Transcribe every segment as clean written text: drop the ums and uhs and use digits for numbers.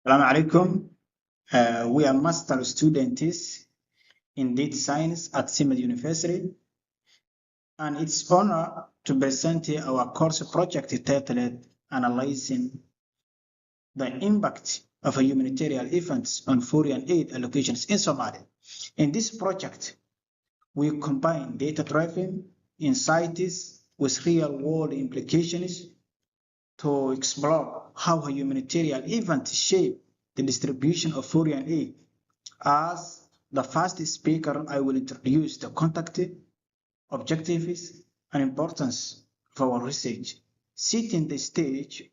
Assalamu alaikum. We are master students in data science at Simad University, and it's honor to present our course project titled Analyzing the Impact of Humanitarian Events on Foreign Aid Allocations in Somalia. In this project, we combine data-driven insights with real-world implications to explore how a humanitarian event shape the distribution of foreign aid. As the first speaker, I will introduce the context, objectives, and importance of our research, setting the stage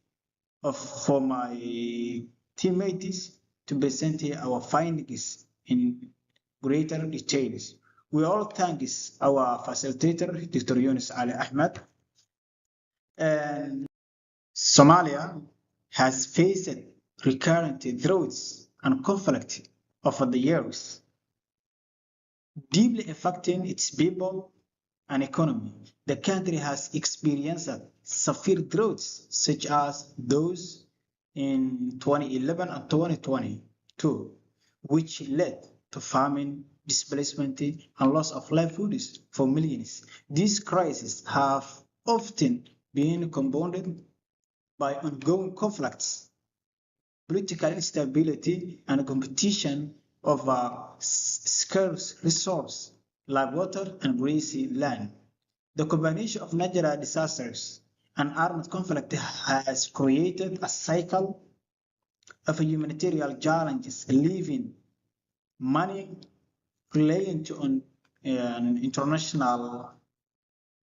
for my teammates to present our findings in greater details. We all thank our facilitator, Dr. Yunus Ali Ahmed. And Somalia has faced recurrent droughts and conflict over the years, deeply affecting its people and economy. The country has experienced severe droughts such as those in 2011 and 2022, which led to famine, displacement, and loss of livelihoods for millions. These crises have often been compounded by ongoing conflicts, political instability, and competition over scarce resources like water and grassy land. The combination of natural disasters and armed conflict has created a cycle of humanitarian challenges, leaving many reliant on international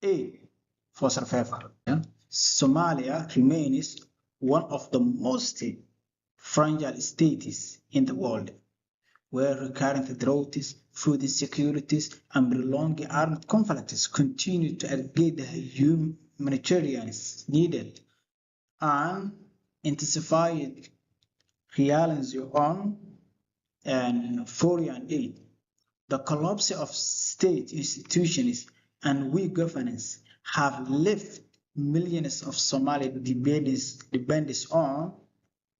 aid for survival. Somalia remains one of the most fragile states in the world, where recurrent droughts, food insecurities, and prolonged armed conflicts continue to aggravate the humanitarian needed and intensified reliance on foreign aid. The collapse of state institutions and weak governance have left millions of Somali dependents on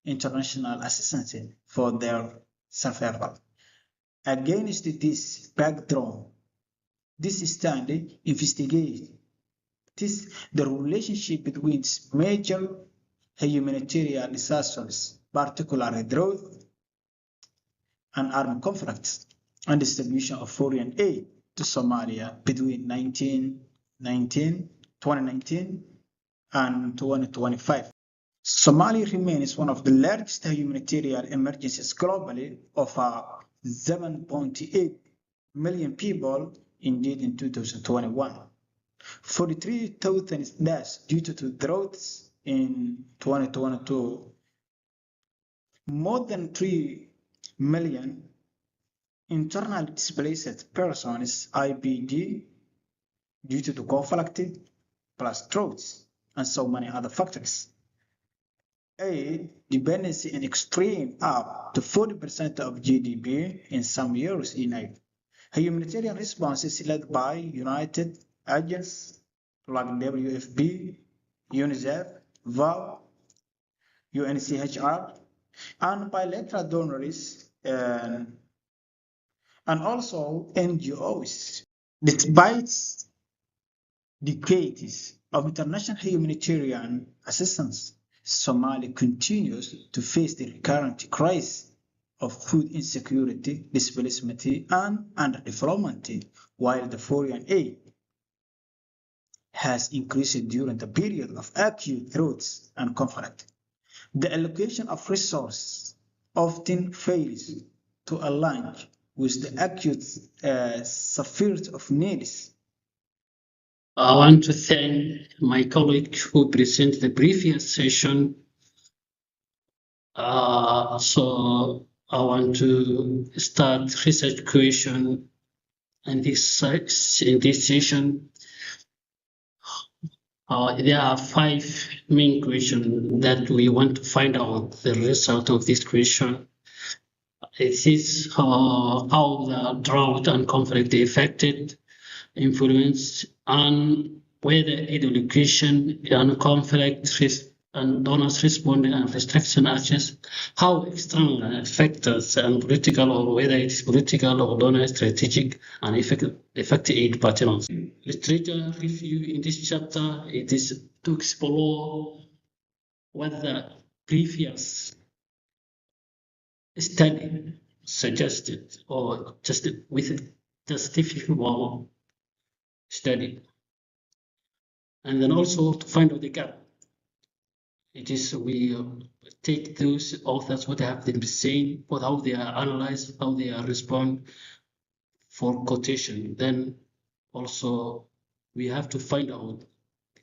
international assistance for their survival. Against this backdrop, this study investigates the relationship between major humanitarian disasters, particularly drought and armed conflicts, and distribution of foreign aid to Somalia between 2019 and 2025. Somalia remains one of the largest humanitarian emergencies globally, of 7.8 million people, indeed in 2021. 43,000 deaths due to droughts in 2022. More than 3 million internally displaced persons, IPD, due to the conflict, plus droughts, and so many other factors. Aid dependency and extreme up to 40% of GDP in some years in aid. A humanitarian response is led by United agents like WFP, UNICEF, VAW, UNCHR, and bilateral donors, and also NGOs. Despite decades of international humanitarian assistance, Somalia continues to face the recurrent crisis of food insecurity, displacement, and underdevelopment, while the foreign aid has increased during the period of acute droughts and conflict. The allocation of resources often fails to align with the acute severity of needs. I want to thank my colleague who presented the previous session. So I want to start research question in this session. There are 5 main questions that we want to find out the result of this question. It is how the drought and conflict affected, influenced, and whether aid allocation and conflict and donors responding and restriction actions, how external factors and political, or whether it is political or donor strategic and effect aid patterns. Literature review in this chapter, it is to explore what the previous study suggested or just with justifiable study, and then also to find out the gap. It is we take those authors what have been saying, what how they are analyzed, how they are respond for quotation. Then also we have to find out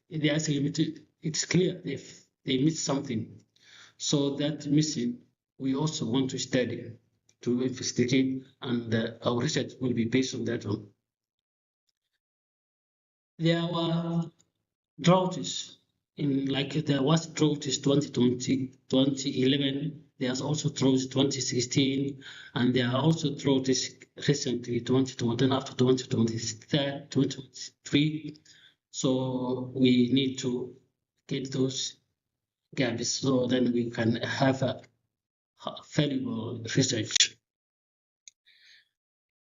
they are limited. It's clear if they miss something, so that missing we also want to study, to investigate, and our research will be based on that one. There were droughts in, like there was droughts 2020, 2011. There's also droughts 2016, and there are also droughts recently 2020 after 2023. So we need to get those gaps so then we can have a valuable research.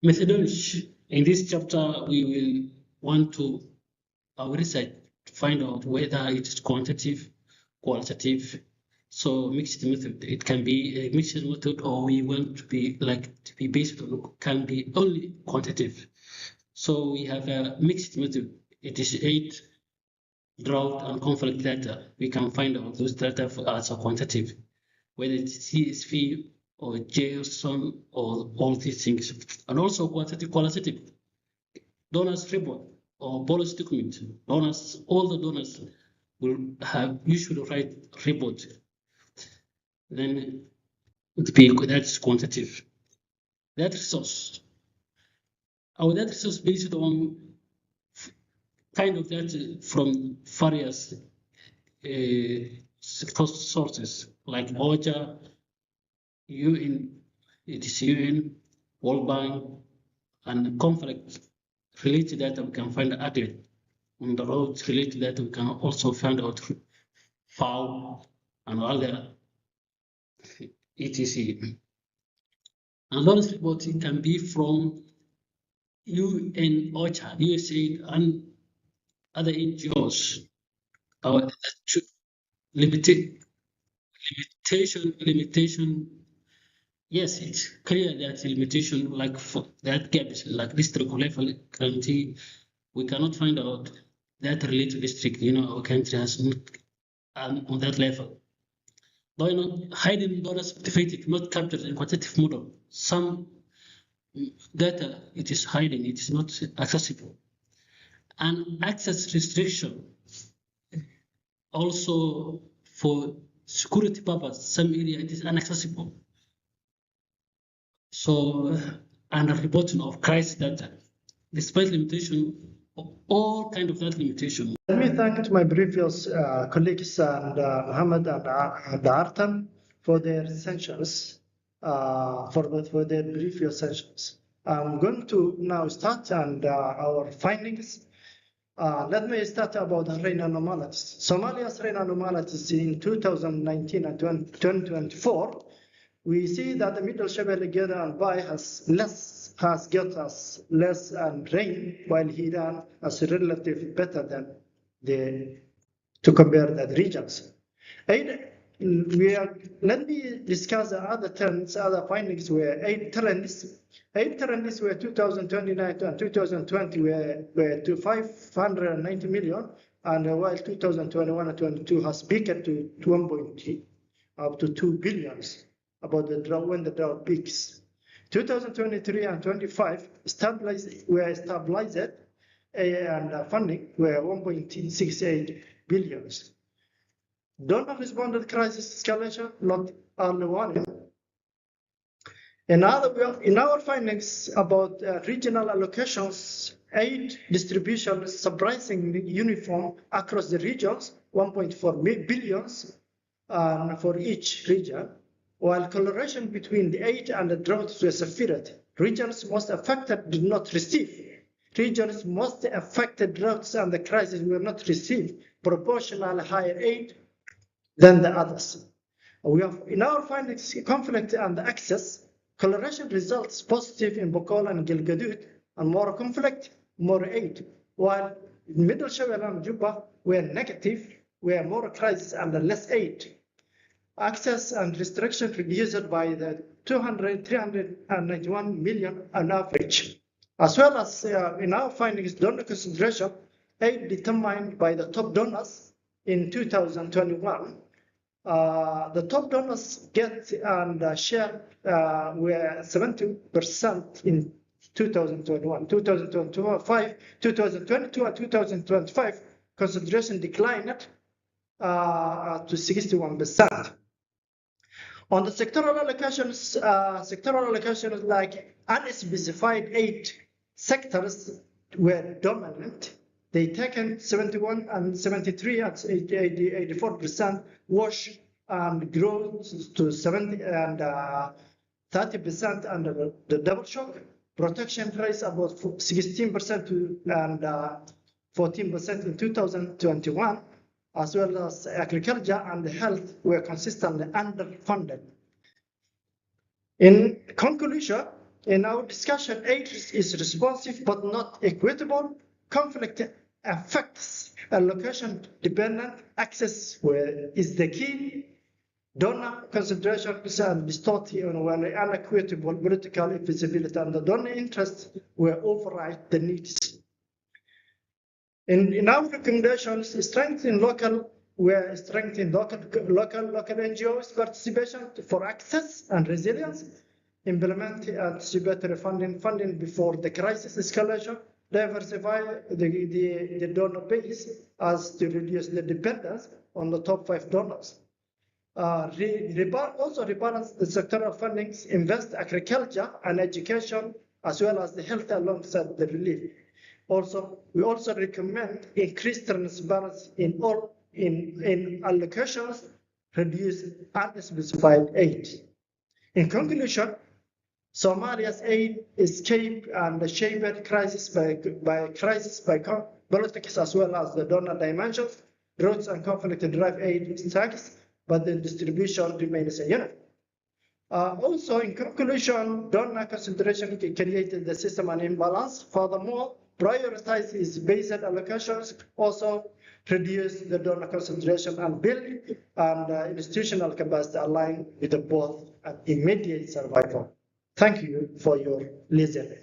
Methodology. In this chapter, we will want to our research to find out whether it is quantitative, qualitative. So mixed method, it can be a mixed method, or we want to be based on, can be only quantitative. So we have a mixed method. It is 8 drought and conflict data. We can find out those data as a quantitative, whether it's CSV or JSON or all these things, and also qualitative. Donors report or policy document. Donors, all the donors will have usually write report. Then that's quantitative. That resource. Our data resource based on kind of that from various sources like OCHA, UN, it is UN, World Bank, and conflict related data we can find added. On the roads related data we can also find out FAO and other etc. And those reporting can be from UN, OCHA, USAID, and other NGOs. Our limitation. Yes, it's clear that limitation, like for that gap is like district level guarantee. We cannot find out that related district, our country has not on that level. Hidden donor certificate not captured in quantitative model. Some data it is hiding, it is not accessible. And access restriction also for security purpose, some area it is inaccessible. So, and a reporting of crisis data, despite limitation, all kind of that limitation. Let me thank my previous colleagues and Mohammed and Artem for their sessions, for their previous sessions. I'm going to now start and our findings. Let me start about the rain anomalies. Somalia's rain anomalies in 2019 and 2024. We see that the Middle Shabelle, Geda, and Bai has got us less rain, while Hiran has relatively better than to compare the regions. Let me discuss the other trends, other findings were 8 trends. 8 trends were 2029 and 2020 were to 590 million, and while 2021 and 22 has peaked to 1.2 up to 2 billions about the drought when the drought peaks. 2023 and 25 were stabilized and funding were 1.68 billions. Donor responded crisis escalation, not early warning. In our findings about regional allocations, aid distribution is surprisingly uniform across the regions, 1.4 billions for each region, while correlation between the aid and the droughts was severe. Regions most affected did not receive. Regions most affected droughts and the crisis will not receive proportional higher aid than the others. We have, in our findings, conflict and access, collaboration results positive in Bokol and Gilgadut, and more conflict, more aid, while in Middle Shabelle and Juba were negative, were more crisis and less aid. Access and restriction reduced by the 391 million on average, as well as in our findings, donor concentration, aid determined by the top donors in 2021. The top donors get and share were 70% in 2021, 2025, 2022, and 2025. Concentration declined to 61%. On the sectoral allocations like unspecified 8 sectors were dominant. They taken 71 and 73 and 84%, wash and grow to 70 and 30% under the double shock. Protection rates about 16% and 14% in 2021, as well as agriculture and health were consistently underfunded. In conclusion, in our discussion, aid is responsive but not equitable. Conflict affects allocation dependent access is the key. Donor concentrations and distortion were unequitable political feasibility, and the donor interests were override the needs. In our recommendations, strengthen local NGOs participation for access and resilience, implement anticipatory funding before the crisis escalation, diversify the donor base as to reduce the dependence on the top 5 donors. Also rebalance the sectoral fundings, invest agriculture and education, as well as the health alongside the relief. We also recommend increased transparency in allocations, reduce unspecified aid. In conclusion, Somalia's aid escaped and shaped crisis by politics, as well as the donor dimensions. Growth and conflict drive aid stacks, but the distribution remains uneven. Also, in conclusion, donor concentration created the system an imbalance. Furthermore, prioritize its based allocations, also reduce the donor concentration and build institutional capacity aligned with both immediate survival. Thank you for your listening.